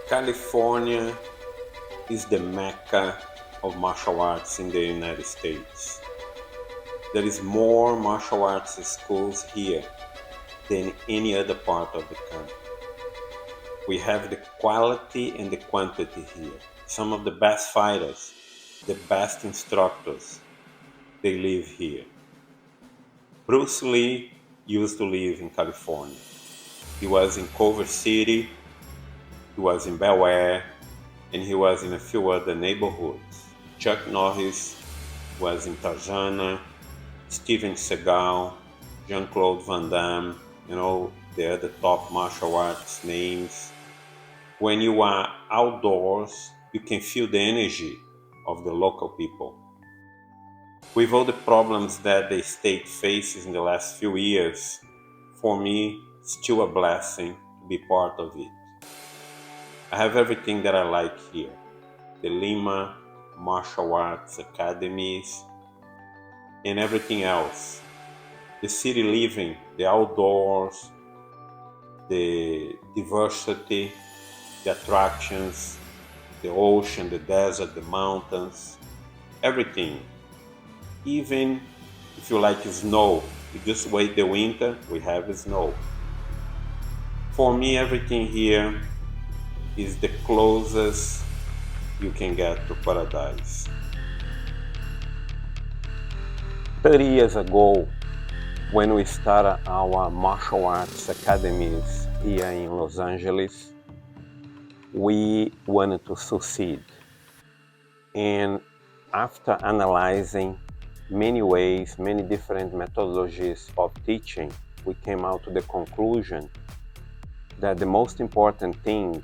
California is the mecca of martial arts in the United States. There is more martial arts schools here than any other part of the country. We have the quality and the quantity here. Some of the best fighters, the best instructors, they live here. Bruce Lee used to live in California. He was in Culver City, he was in Bel Air, and he was in a few other neighborhoods. Chuck Norris was in Tarzana, Steven Seagal, Jean-Claude Van Damme, the other top martial arts names. When you are outdoors, you can feel the energy of the local people. With all the problems that the state faces in the last few years, for me, still a blessing to be part of it. I have everything that I like here. The LIMA martial arts academies and everything else. The city living, the outdoors, the diversity, the attractions, the ocean, the desert, the mountains, everything. Even if you like snow, you just wait the winter, we have snow. For me, everything here is the closest you can get to paradise. 30 years ago, when we started our martial arts academies here in Los Angeles, we wanted to succeed. And after analyzing many ways, many different methodologies of teaching, we came out to the conclusion that the most important thing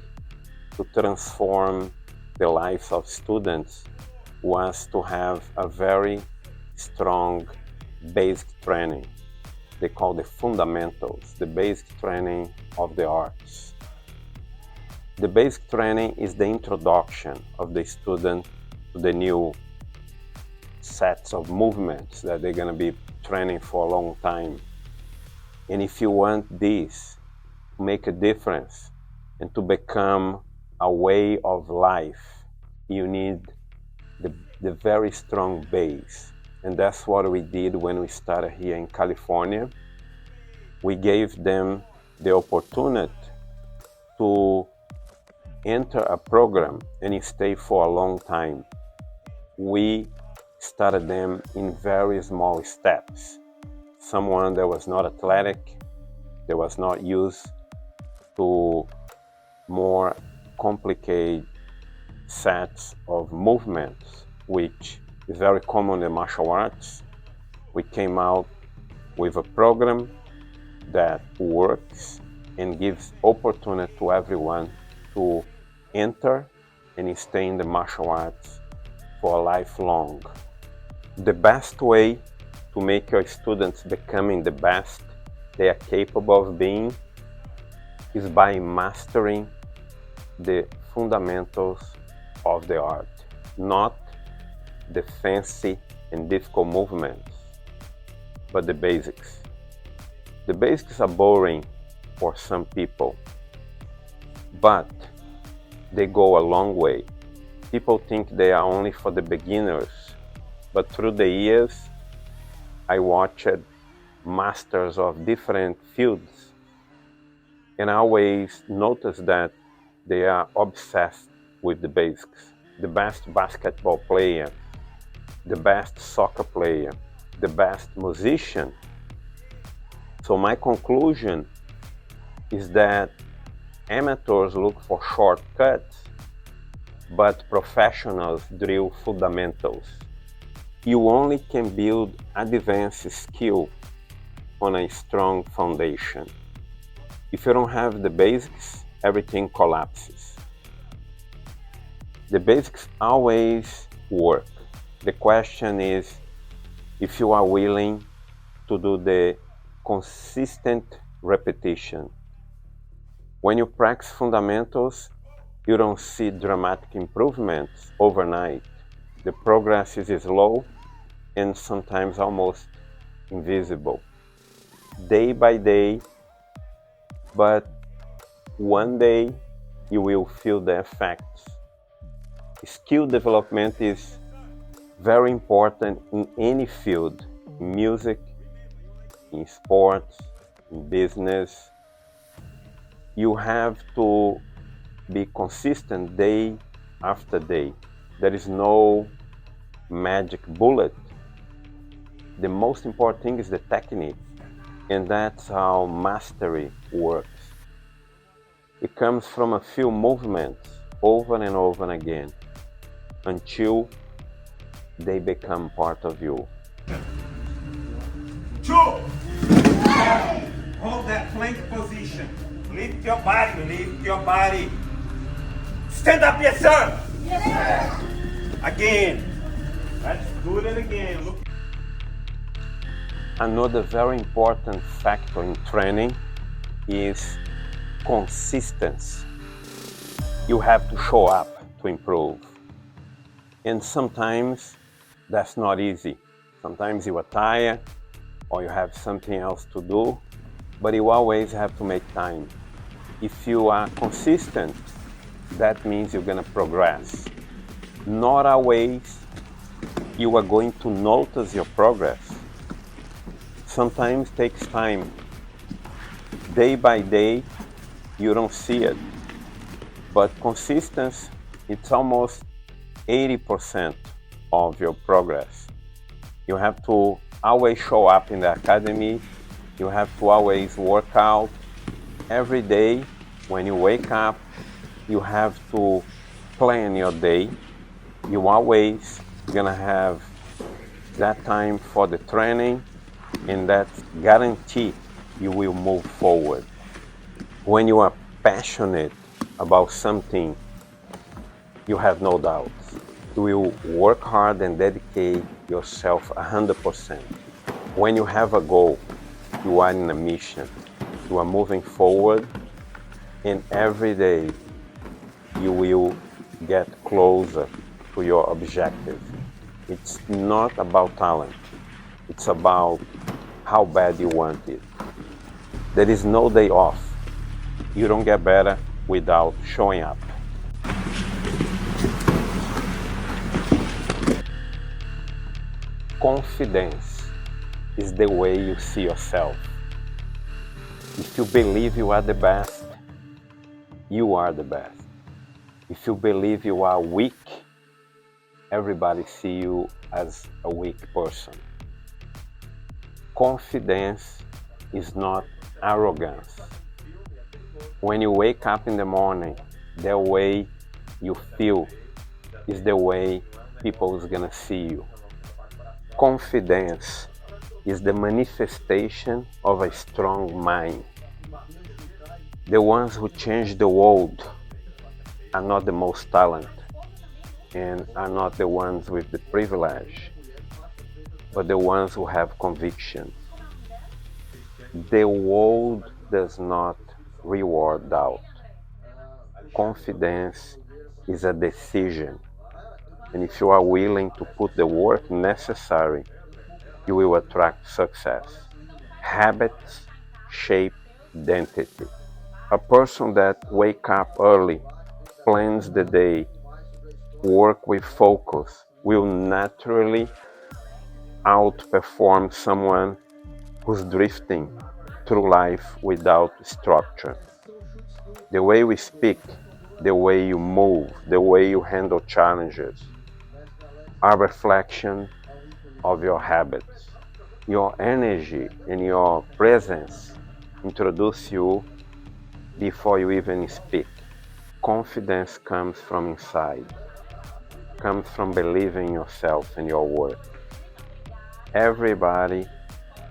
to transform the lives of students was to have a very strong basic training. They call the fundamentals, the basic training of the arts. The basic training is the introduction of the student to the new sets of movements that they're going to be training for a long time. And if you want this to make a difference and to become a way of life, you need the very strong base. And that's what we did when we started here in California. We gave them the opportunity to enter a program and stay for a long time. We started them in very small steps. Someone that was not athletic, that was not used to more complicated sets of movements, which is very common in martial arts. We came out with a program that works and gives opportunity to everyone to enter and stay in the martial arts for a lifelong. The best way to make your students becoming the best they are capable of being is by mastering the fundamentals of the art, not the fancy and difficult movements, but the basics. The basics are boring for some people, but they go a long way. People think they are only for the beginners, but through the years, I watched masters of different fields, and I always noticed that they are obsessed with the basics. The best basketball player, the best soccer player, the best musician. So my conclusion is that amateurs look for shortcuts, but professionals drill fundamentals. You only can build advanced skill on a strong foundation. If you don't have the basics, everything collapses. The basics always work. The question is if you are willing to do the consistent repetition. When you practice fundamentals, you don't see dramatic improvements overnight. The progress is slow and sometimes almost invisible. Day by day, but one day you will feel the effects. Skill development is very important in any field, in music, in sports, in business. You have to be consistent day after day. There is no magic bullet. The most important thing is the technique, and that's how mastery works. It comes from a few movements over and over again until they become part of you. 2. Hold that plank position. Lift your body, lift your body. Stand up, yes sir. Yes sir. Again. Let's do it again. Look. Another very important factor in training is consistency. You have to show up to improve. And sometimes that's not easy. Sometimes you are tired or you have something else to do, but you always have to make time. If you are consistent, that means you're going to progress. Not always you are going to notice your progress. Sometimes it takes time. Day by day, you don't see it. But consistency, it's almost 80% of your progress. You have to always show up in the academy. You have to always work out. Every day when you wake up, you have to plan your day. You always gonna have that time for the training, and that guarantee you will move forward. When you are passionate about something, you have no doubts. You will work hard and dedicate yourself 100%. When you have a goal, you are in a mission. You are moving forward, and every day you will get closer to your objective. It's not about talent. It's about how bad you want it. There is no day off. You don't get better without showing up. Confidence is the way you see yourself. If you believe you are the best, you are the best. If you believe you are weak, everybody sees you as a weak person. Confidence is not arrogance. When you wake up in the morning, the way you feel is the way people is gonna see you. Confidence is the manifestation of a strong mind. The ones who change the world are not the most talented and are not the ones with the privilege, but the ones who have conviction. The world does not reward doubt. Confidence is a decision, and if you are willing to put the work necessary, you will attract success. Habits shape identity. A person that wakes up early, plans the day, work with focus, will naturally outperform someone who's drifting through life without structure. The way we speak, the way you move, the way you handle challenges are a reflection of your habits. Your energy and your presence introduce you before you even speak. Confidence comes from inside, comes from believing in yourself and your work. Everybody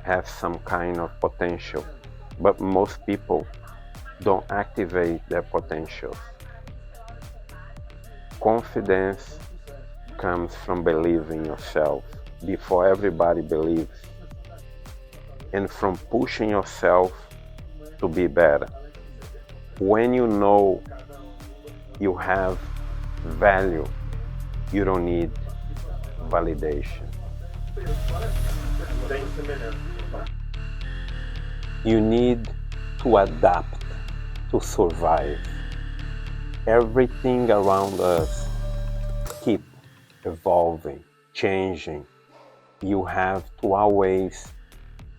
has some kind of potential, but most people don't activate their potential. Confidence comes from believing yourself before everybody believes, and from pushing yourself to be better. When you know you have value, you don't need validation. You need to adapt to survive. Everything around us keep evolving, changing. You have to always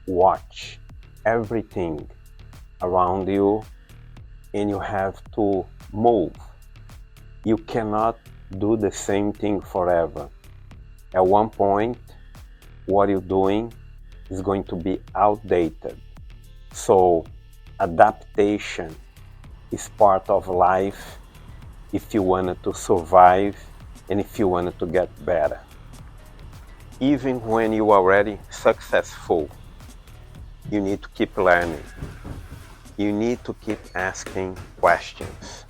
watch everything around you, and you have to move. You cannot do the same thing forever. At one point, what you're doing is going to be outdated. So, adaptation is part of life if you wanted to survive and if you wanted to get better. Even when you are already successful, you need to keep learning. You need to keep asking questions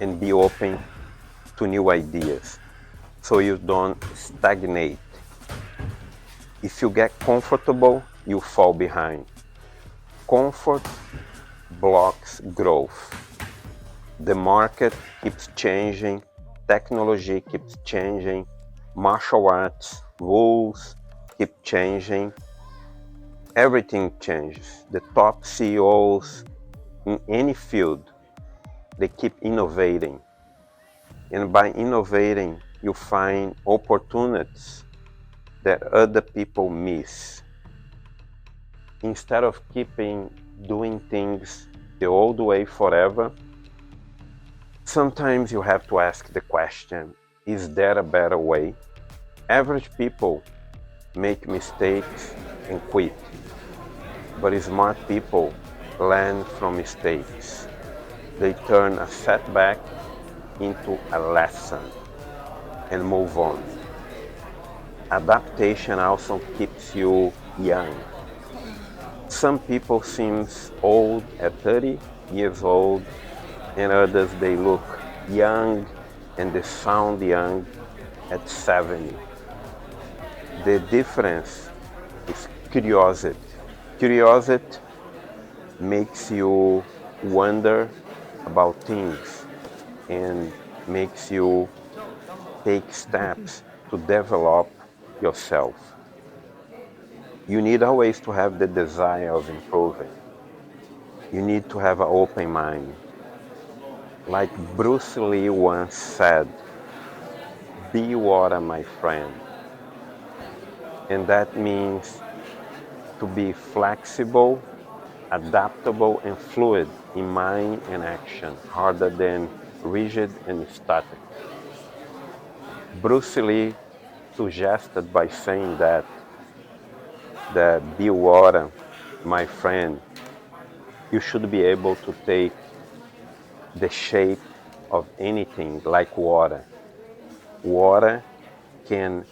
and be open to new ideas so you don't stagnate. If you get comfortable, you fall behind. Comfort blocks growth. The market keeps changing, technology keeps changing, martial arts rules keep changing. Everything changes. The top CEOs in any field, they keep innovating. And by innovating, you find opportunities that other people miss. Instead of keeping doing things the old way forever, sometimes you have to ask the question, is there a better way? Average people make mistakes and quit, but smart people learn from mistakes. They turn a setback into a lesson and move on. Adaptation also keeps you young. Some people seem old at 30 years old, and others they look young and they sound young at 70. The difference is curiosity. Curiosity makes you wonder about things and makes you take steps to develop yourself. You need always to have the desire of improving. You need to have an open mind. Like Bruce Lee once said, be water, my friend. And that means to be flexible, adaptable, and fluid in mind and action, rather than rigid and static. Bruce Lee suggested by saying that be water, my friend, you should be able to take the shape of anything like water. Water can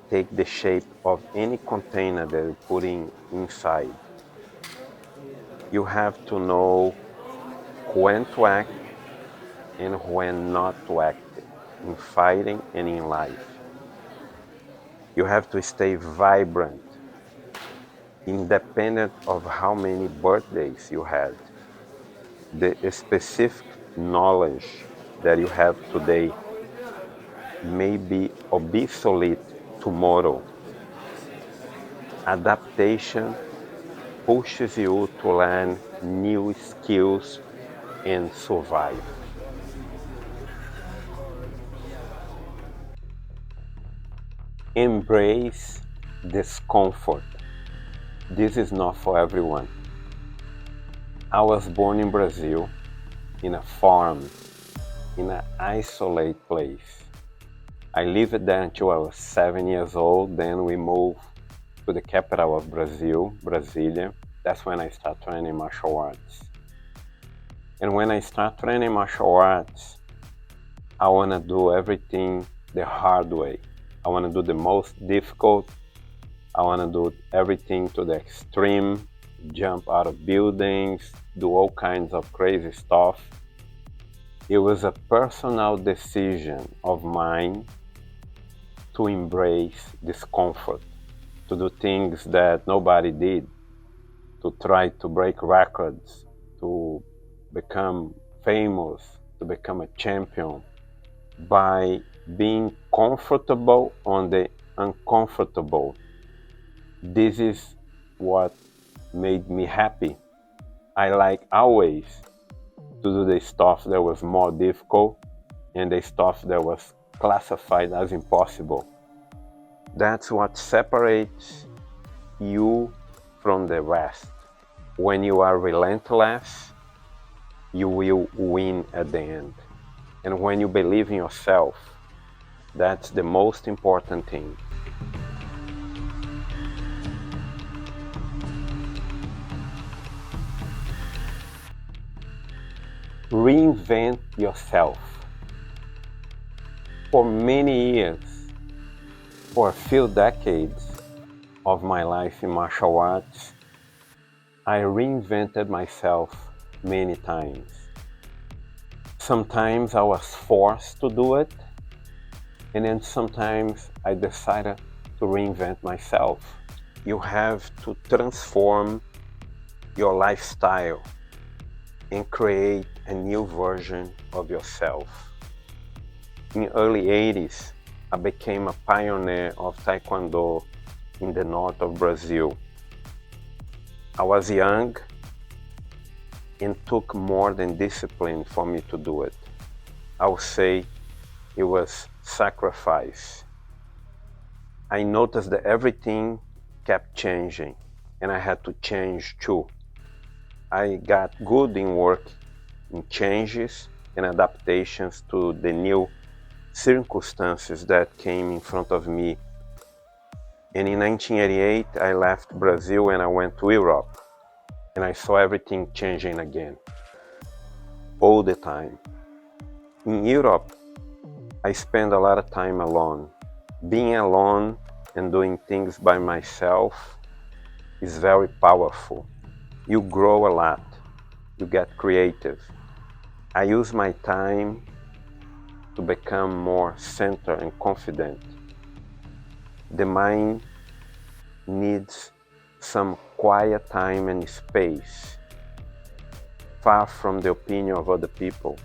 take the shape of any container that you're putting inside. You have to know when to act and when not to act in fighting and in life. You have to stay vibrant, independent of how many birthdays you had. The specific knowledge that you have today may be obsolete tomorrow. Adaptation pushes you to learn new skills and survive. Embrace discomfort. This is not for everyone. I was born in Brazil, in a farm, in an isolated place. I lived there until I was 7 years old. Then we moved to the capital of Brazil, Brasilia. That's when I started training martial arts. And when I start training martial arts, I want to do everything the hard way. I want to do the most difficult. I want to do everything to the extreme, jump out of buildings, do all kinds of crazy stuff. It was a personal decision of mine to embrace discomfort, to do things that nobody did, to try to break records, to become famous, to become a champion, by being comfortable on the uncomfortable. This is what made me happy. I like always to do the stuff that was more difficult and the stuff that was classified as impossible. That's what separates you from the rest. When you are relentless, you will win at the end. And when you believe in yourself, that's the most important thing. Reinvent yourself. For many years, for a few decades of my life in martial arts, I reinvented myself many times. Sometimes I was forced to do it, and then sometimes I decided to reinvent myself. You have to transform your lifestyle and create a new version of yourself. In the early 80s, I became a pioneer of Taekwondo in the north of Brazil. I was young and took more than discipline for me to do it. I would say it was sacrifice. I noticed that everything kept changing and I had to change too. I got good in work in changes and adaptations to the new circumstances that came in front of me. And in 1988, I left Brazil and I went to Europe, and I saw everything changing again, all the time. In Europe, I spent a lot of time alone. Being alone and doing things by myself is very powerful. You grow a lot, you get creative. I use my time to become more centered and confident. The mind needs some quiet time and space, far from the opinion of other people.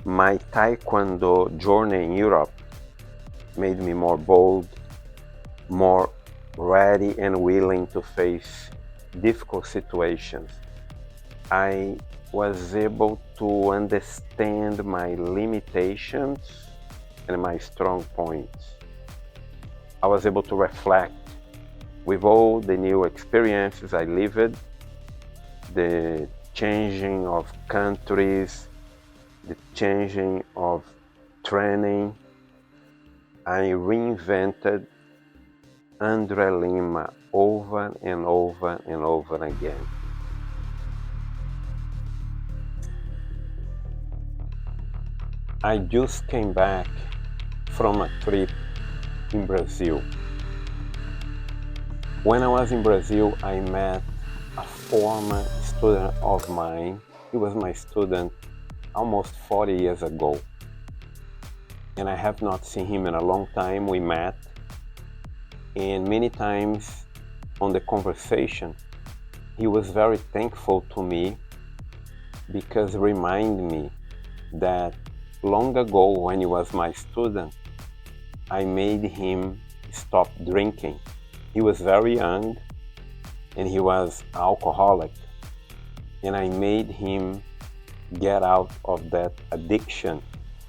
My Taekwondo journey in Europe made me more bold, more ready and willing to face difficult situations. I was able to understand my limitations and my strong points. I was able to reflect with all the new experiences I lived, the changing of countries, the changing of training. I reinvented under LIMA over and over and over again. I just came back from a trip in Brazil. When I was in Brazil, I met a former student of mine. He was my student almost 40 years ago. And I have not seen him in a long time. We met, and many times on the conversation, he was very thankful to me because it reminded me that long ago when he was my student, I made him stop drinking. He was very young and he was alcoholic, and I made him get out of that addiction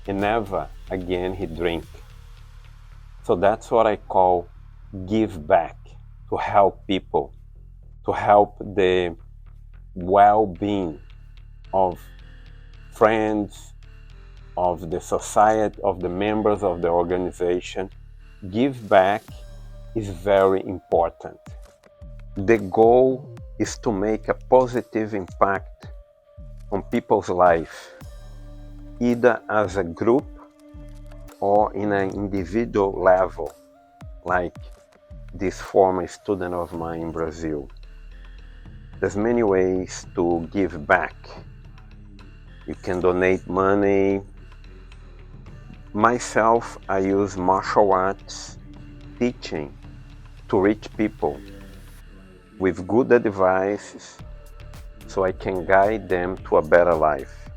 and never again he drink. So that's what I call give back, to help people, to help the well-being of friends, of the society, of the members of the organization. Give back is very important. The goal is to make a positive impact on people's life, either as a group or in an individual level, like this former student of mine in Brazil. There's many ways to give back. You can donate money. Myself, I use martial arts teaching to reach people with good advice so I can guide them to a better life.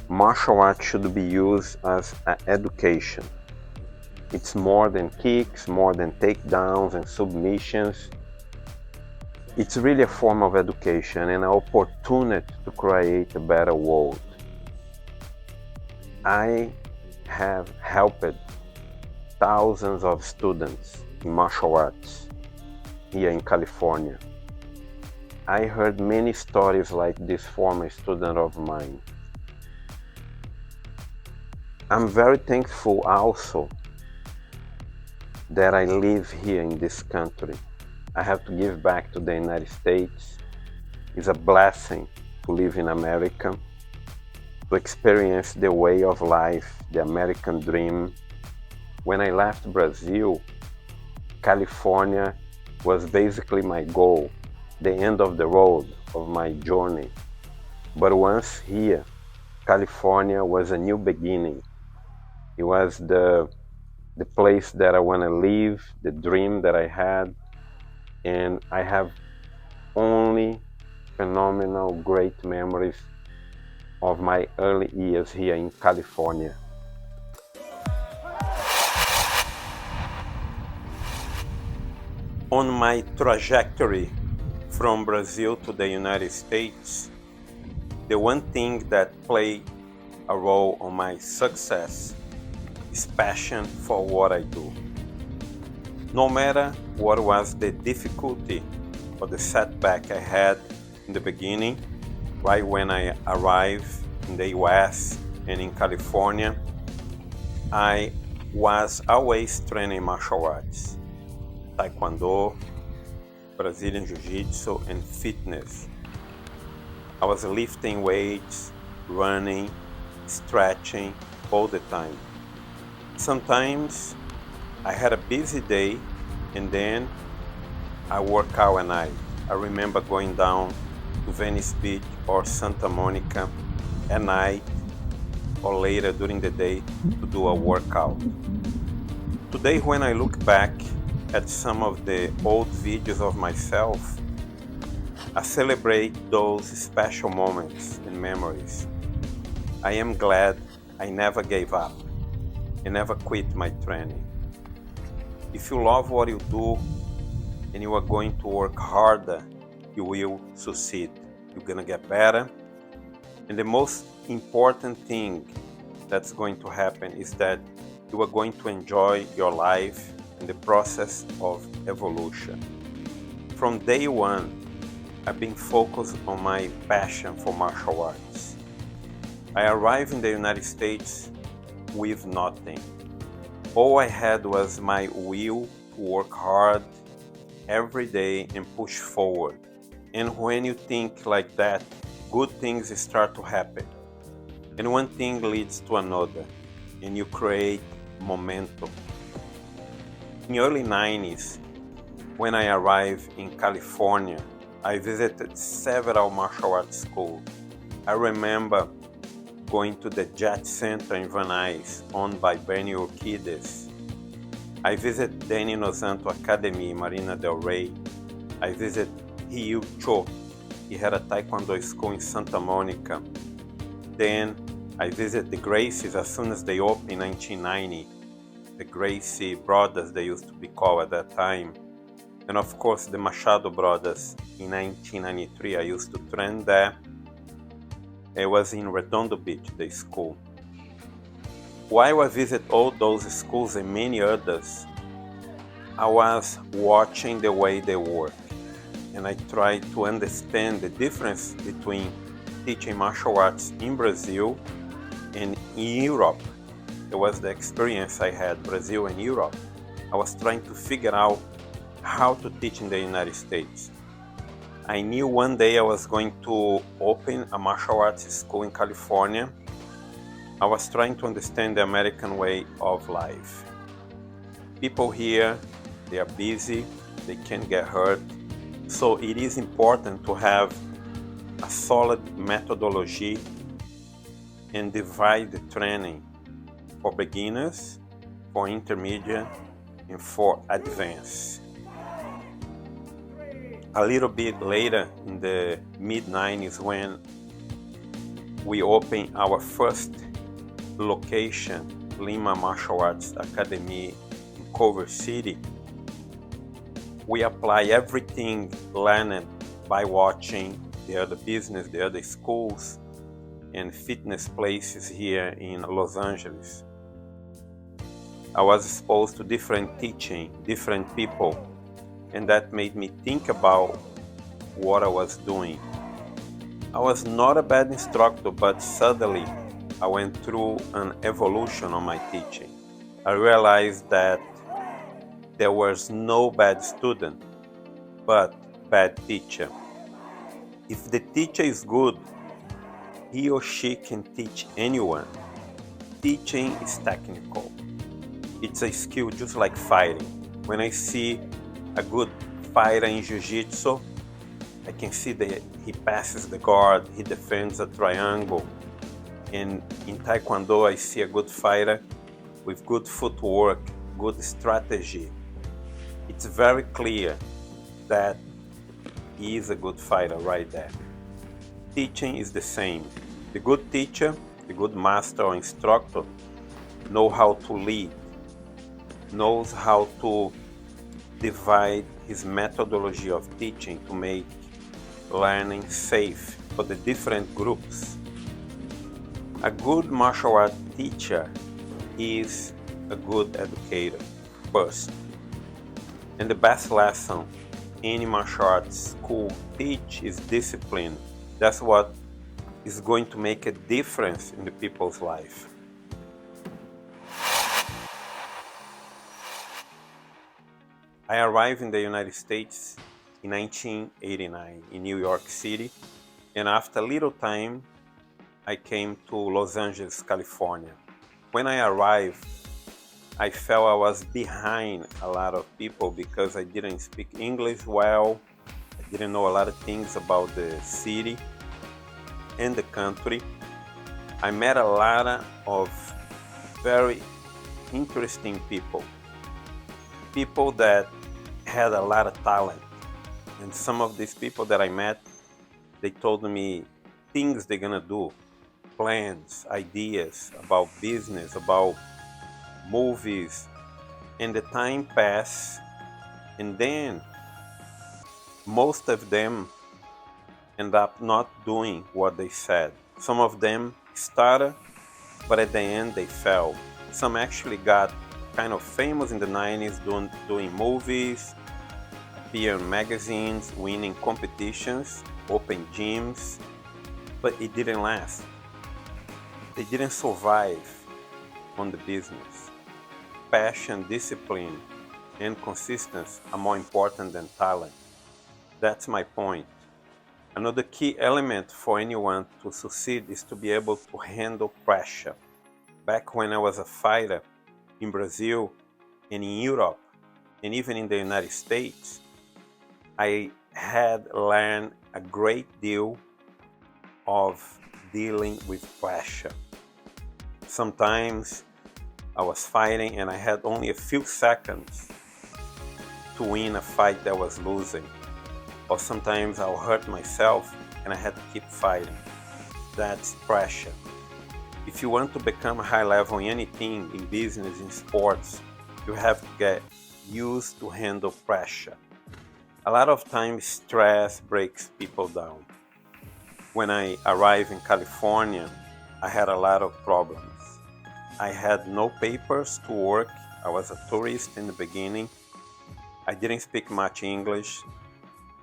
Martial arts should be used as an education. It's more than kicks, more than takedowns and submissions. It's really a form of education and an opportunity to create a better world. I have helped thousands of students in martial arts here in California. I heard many stories like this former student of mine. I'm very thankful also that I live here in this country. I have to give back to the United States. It's a blessing to live in America, to experience the way of life, the American dream. When I left Brazil, California was basically my goal, the end of the road of my journey. But once here, California was a new beginning. It was the place that I want to live, the dream that I had, and I have only phenomenal, great memories of my early years here in California. On my trajectory from Brazil to the United States, the one thing that played a role on my success is passion for what I do. No matter what was the difficulty or the setback I had in the beginning, right when I arrived in the US and in California, I was always training martial arts, Taekwondo, Brazilian Jiu-Jitsu, and fitness. I was lifting weights, running, stretching all the time. Sometimes I had a busy day and then I work out at night. I remember going down to Venice Beach or Santa Monica at night or later during the day to do a workout. Today, when I look back at some of the old videos of myself, I celebrate those special moments and memories. I am glad I never gave up and never quit my training. If you love what you do and you are going to work harder, you will succeed. You're gonna get better. And the most important thing that's going to happen is that you are going to enjoy your life in the process of evolution. From day one, I've been focused on my passion for martial arts. I arrived in the United States with nothing. All I had was my will to work hard every day and push forward. And when you think like that, good things start to happen. And one thing leads to another, and you create momentum. In the early 90s, when I arrived in California, I visited several martial arts schools. I remember going to the Jet Center in Van Nuys, owned by Benny Urquidez. I visited Danny Nozanto Academy in Marina del Rey. I visited Ryu Cho. He had a Taekwondo school in Santa Monica. Then I visited the Gracies as soon as they opened in 1990. The Gracie brothers, they used to be called at that time. And of course the Machado brothers in 1993. I used to train there. It was in Redondo Beach, the school. While I visit all those schools and many others, I was watching the way they work. And I tried to understand the difference between teaching martial arts in Brazil and in Europe. It was the experience I had, Brazil and Europe. I was trying to figure out how to teach in the United States. I knew one day I was going to open a martial arts school in California. I was trying to understand the American way of life. People here, they are busy, they can get hurt. So it is important to have a solid methodology and divide the training for beginners, for intermediate, and for advanced. A little bit later, in the mid-90s, when we opened our first location, LIMA Martial Arts Academy in Culver City, we apply everything learned by watching the other business, the other schools, and fitness places here in Los Angeles. I was exposed to different teaching, different people, and that made me think about what I was doing. I was not a bad instructor, but suddenly I went through an evolution on my teaching. I realized that there was no bad student, but bad teacher. If the teacher is good, he or she can teach anyone. Teaching is technical. It's a skill just like fighting. When I see a good fighter in Jiu-Jitsu, I can see that he passes the guard, he defends a triangle. And in Taekwondo, I see a good fighter with good footwork, good strategy. It's very clear that he is a good fighter right there. Teaching is the same. The good teacher, the good master or instructor knows how to lead, knows how to divide his methodology of teaching to make learning safe for the different groups. A good martial art teacher is a good educator first. And the best lesson any martial arts school teach is discipline. That's what is going to make a difference in the people's life. I arrived in the United States in 1989 in New York City, and after a little time, I came to Los Angeles, California. When I arrived, I felt I was behind a lot of people because I didn't speak English well. I didn't know a lot of things about the city and the country. I met a lot of very interesting people that had a lot of talent. And some of these people that I met, they told me things they're gonna do, plans, ideas about business, about movies. And the time passed, and then most of them end up not doing what they said. Some of them started, but at the end they fell. Some actually got kind of famous in the 90s doing movies, appear in magazines, winning competitions, open gyms, but it didn't last. They didn't survive on the business. Passion, discipline, and consistency are more important than talent. That's my point. Another key element for anyone to succeed is to be able to handle pressure. Back when I was a fighter in Brazil and in Europe, and even in the United States, I had learned a great deal of dealing with pressure. Sometimes I was fighting and I had only a few seconds to win a fight that I was losing. Or sometimes I'll hurt myself and I had to keep fighting. That's pressure. If you want to become high level in anything, in business, in sports, you have to get used to handle pressure. A lot of times stress breaks people down. When I arrived in California, I had a lot of problems. I had no papers to work. I was a tourist in the beginning. I didn't speak much English.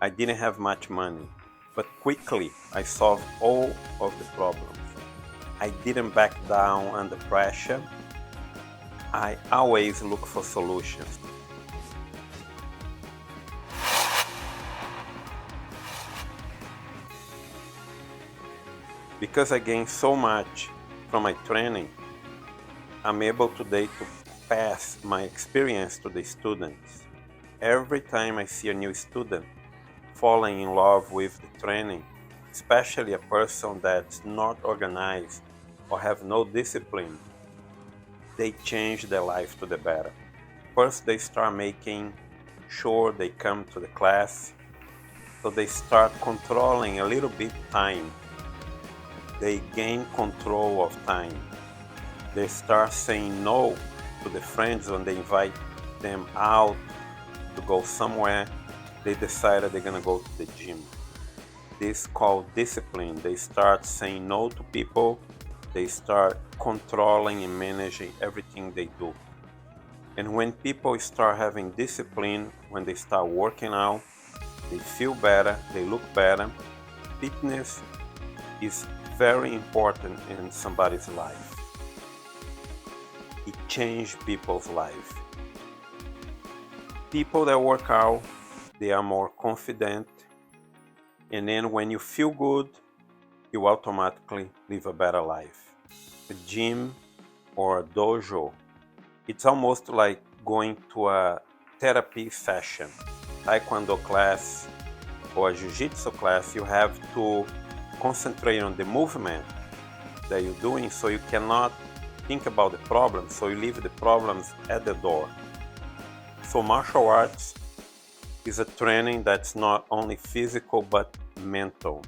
I didn't have much money, but quickly I solved all of the problems. I didn't back down under pressure. I always look for solutions. Because I gained so much from my training, I'm able today to pass my experience to the students. Every time I see a new student falling in love with the training, especially a person that's not organized or have no discipline, they change their life to the better. First, they start making sure they come to the class, so they start controlling a little bit time. They gain control of time. They start saying no to the friends when they invite them out to go somewhere. They decided they're gonna go to the gym. this called discipline. They start saying no to people. They start controlling and managing everything they do. And when people start having discipline, when they start working out, they feel better, they look better. Fitness is very important in somebody's life. It changed people's life. People that work out, they are more confident. And then when you feel good, you automatically live a better life. A gym or a dojo, it's almost like going to a therapy session. Taekwondo class or a Jiu-Jitsu class, you have to concentrate on the movement that you're doing, so you cannot think about the problems, so you leave the problems at the door. So martial arts is a training that's not only physical but mental.